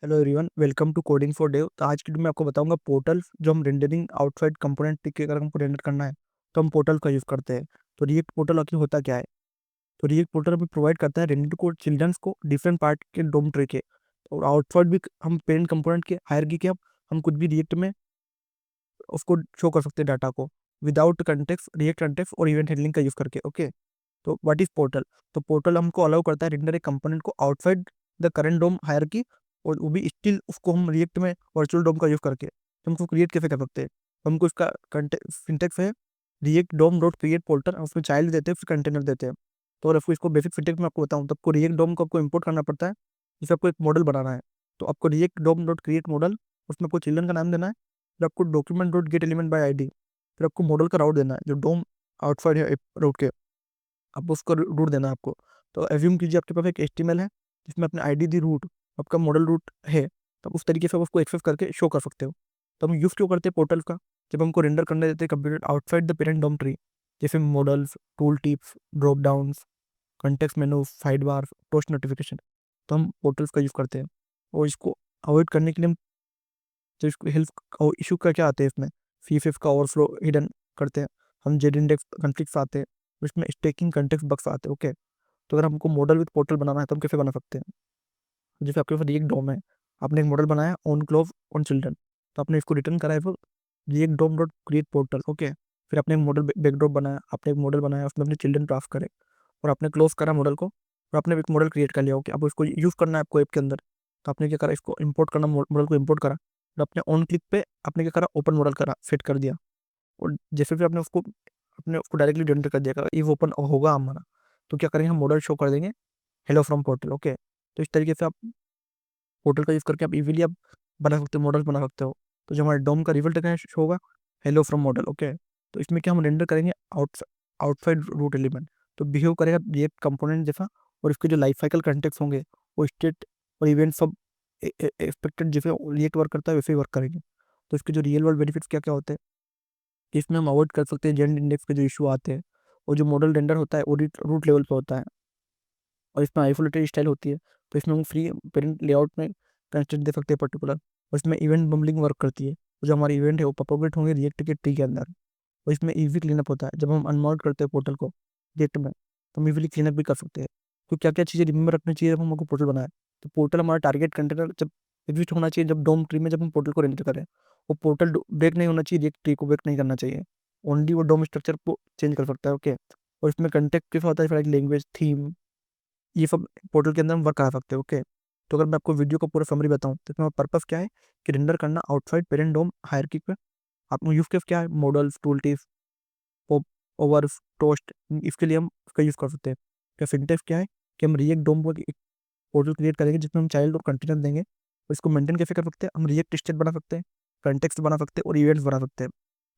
Hello everyone, welcome to coding for dev. तो आज की वीडियो में आपको बताऊंगा पोर्टल जो हम रेंडरिंग आउटसाइड कंपोनेंट के अगर हमको रेंडर करना है तो हम पोर्टल का यूज़ करते हैं। तो रिएक्ट पोर्टल आखिर होता क्या है? तो रिएक्ट पोर्टल हमें प्रोवाइड करता है रेंडर को चिल्ड्रंस को डिफरेंट पार्ट के डोम ट्री के और आउटसाइड भी हम पेरेंट कंपोनेंट के हायरार्की के हम कुछ भी रिएक्ट में उसको शो कर सकते हैं डाटा को विदाउट कंटेक्स्ट, रिएक्ट कंटेक्स्ट और इवेंट हैंडलिंग का यूज़ करके। ओके, तो व्हाट इज पोर्टल? तो पोर्टल हमको अलाउ करता है रेंडर एक कंपोनेंट को outside the current DOM hierarchy और वो भी स्टिल उसको हम रिएक्ट में वर्चुअल डोम का यूज करके तो हमको क्रिएट कैसे कर सकते हैं। तो हमको इसका सिंटेक्स है रिएक्ट डोम डॉट क्रिएट पोर्टल, उसमें चाइल्ड देते हैं फिर कंटेनर देते हैं। तो अगर आपको इसको बेसिक सिंटेक्स में आपको बताऊँ तो आपको रिएक्ट डोम को आपको इंपोर्ट करना पड़ता है। जैसे आपको एक मॉडल बनाना है तो आपको रिएक्ट डोम डॉट क्रिएट मॉडल, उसमें आपको चिल्ड्रन का नाम देना है, फिर आपको document dot gate element by ID, फिर आपको मॉडल का राउट देना है जो डोम आउटसाइड है राउट के, आप उसको रूट देना है आपको। तो एज्यूम कीजिए आपके पास एक एचटीएमएल है जिसमें अपने आईडी दी रूट आपका मॉडल रूट है, तो उस तरीके से आप उसको एक्सेस करके शो कर सकते हो। तो हम यूज़ क्यों करते हैं पोर्टल का? जब हमको रेंडर करने देते हैं computer outside the parent DOM tree, जैसे modals, tool tips, drop downs, context menu, side bar, post notification, तो हम पोर्टल्स का यूज़ करते हैं। और इसको अवॉइड करने के लिए हम जो इसको हेल्प इशू का क्या आते हैं इसमें सीएसएस का ओवरफ्लो हिडन करते हैं, हम जेड इंडेक्स कॉन्फ्लिक्ट्स आते हैं, इसमें स्टेकिंग कॉन्टेक्स्ट बग्स आते हैं। ओके, तो अगर हमको मॉडल विद पोर्टल बनाना है तो हम कैसे बना सकते हैं? जैसे आपके पास रिएक्ट डोम है, आपने एक मॉडल बनाया ऑन क्लोव ऑन चिल्ड्रन, तो आपने इसको रिटर्न करा है वो रिएक्ट डोम डॉट क्रिएट पोर्टल। ओके, फिर आपने एक मॉडल बैकड्रॉप बनाया, आपने एक मॉडल बनाया उसमें अपने चिल्ड्रन पास करे और आपने क्लोज करा मॉडल को और आपने एक मॉडल क्रिएट कर लिया। ओके, अब उसको यूज़ करना है आपको ऐप के अंदर, तो आपने क्या करा, इसको इंपोर्ट करना, मॉडल को इंपोर्ट करा और अपने ऑन क्लिक पे आपने क्या करा, ओपन मॉडल करा, सेट कर दिया और जैसे भी आपने उसको डायरेक्टली जनरेट कर दिया, ये ओपन होगा हमारा, तो क्या करेंगे, हम मॉडल शो कर देंगे हेलो फ्रॉम पोर्टल। ओके, तो इस तरीके से आप पोर्टल का यूज़ करके आप इजीली आप बना सकते हो, मॉडल बना सकते हो। तो जो हमारे डोम का रिजल्ट क्या शो होगा, हेलो फ्रॉम मॉडल। ओके, तो इसमें क्या हम रेंडर करेंगे आउटसाइड रूट एलिमेंट, तो बिहेव करेगा ये कंपोनेंट जैसा और इसके जो लाइफ साइकिल कंटेक्ट होंगे वो स्टेट और इवेंट सब एक्सपेक्टेड जैसे रिएक्ट वर्क करता है वैसे ही वर्क करेंगे। तो इसके जो रियल वर्ल्ड बेनिफिट्स क्या क्या होते हैं, इसमें हम अवॉइड कर सकते हैं जेंडर इंडेक्स के जो इशू आते हैं, और जो मॉडल रेंडर होता है वो रूट लेवल पे होता है और इसमें आइसोलेटेड स्टाइल होती है, तो इसमें हम फ्री पेरेंट लेआउट में कंस्ट्रेंट दे सकते हैं पर्टिकुलर, और इसमें इवेंट बम्बलिंग वर्क करती है, तो जो हमारे इवेंट है वो प्रोपोगेट होंगे रिएक्ट के ट्री के अंदर। और इसमें ईजी क्लीनअप होता है, जब हम अनमॉड करते हैं पोर्टल को रिएक्ट में तो हम इजीली क्लीनअप भी कर सकते हैं। तो क्या क्या चीज़ें रिमेंबर रखनी चाहिए जब हम हमको पोर्टल बनाए? तो पोर्टल हमारा टारगेट कंटेनर जब एग्जिस्ट होना चाहिए, जब डोम ट्री में जब हम पोर्टल को रेंडर करें वो पोर्टल ब्रेक नहीं होना चाहिए, रिएक्ट ट्री को ब्रेक नहीं करना चाहिए, ओनली वो डोम स्ट्रक्चर को चेंज कर सकता है। ओके, और इसमें कंटेक्ट कैसा होता है, लैंग्वेज, थीम, ये सब पोर्टल के अंदर हम वर्क करा सकते हैं। ओके, तो अगर मैं आपको वीडियो का पूरा समरी बताऊं तो इसमें पर्पस क्या है कि रेंडर करना आउटसाइड पेरेंट डोम हायरार्की पे। आप यूज केस क्या है, models, tool tips, pop, over, toast, इसके लिए हम इसका यूज़ कर सकते हैं। क्या सिंटेक्स क्या है कि हम रिएक्ट डोम को एक पोर्टल क्रिएट करेंगे जिसमें हम चाइल्ड और कंटेनर देंगे और इसको मेंटेन कैसे कर सकते हैं, हम रिएक्ट स्टेट बना सकते हैं, कंटेक्स्ट बना सकते हैं और इवेंट्स बना सकते हैं।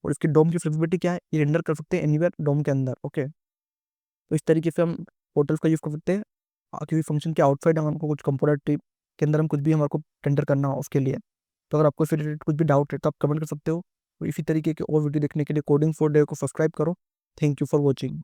और इसकी डोम की फ्लेक्सिबिलिटी क्या है, ये रेंडर कर सकते हैं एनीवेयर डोम के अंदर। ओके, तो इस तरीके से हम पोर्टल्स का यूज़ कर सकते हैं किसी फंक्शन के आउटसाइड हम हमको कुछ कंपोनेंट के अंदर हम कुछ भी हमारे को टेंडर करना हो उसके लिए। तो अगर आपको इससे रिलेटेड कुछ भी डाउट है तो आप कमेंट कर सकते हो। और इसी तरीके के और वीडियो देखने के लिए कोडिंग फॉर डे को सब्सक्राइब करो। Thank you for watching.